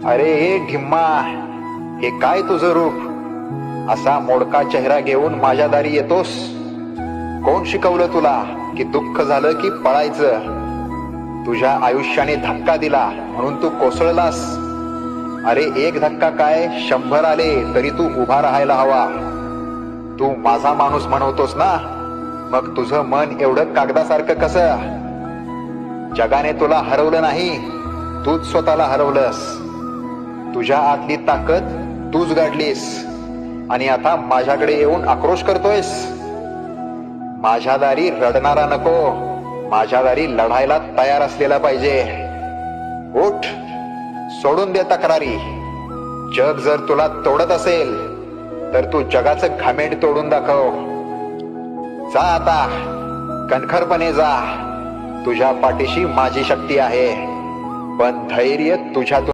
अरे हे ढिम्मा, हे काय तुझं रूप? असा मोडका चेहरा घेऊन माझ्या दारी येतोस? कोण शिकवलं तुला की दुःख झालं की पळायचं? तुझ्या आयुष्याने धक्का दिला म्हणून तू कोसळलास. अरे एक धक्का काय, 100 आले तरी तू उभा राहायला हवा. तू माझा माणूस म्हणवतोस ना, मग तुझं मन एवढं कागदासारखं कसं? जगाने तुला हरवलं नाही, तूच स्वतःला हरवलंस. तुझ्या आतली ताकद तूच गाडलीस आणि आता माझ्याकडे येऊन आक्रोश करतोयस. माझ्या दारी रडणारा नको, माझ्या दारी लढायला तयार असलेला पाहिजे. उठ, सोडून दे तक्रारी. जग जर तुला तोडत असेल तर तू जगाचं घामेंड तोडून दाखव. जा आता, कणखरपणे जा. तुझ्या पाठीशी माझी शक्ती आहे, पण धैर्य तुझ्यातून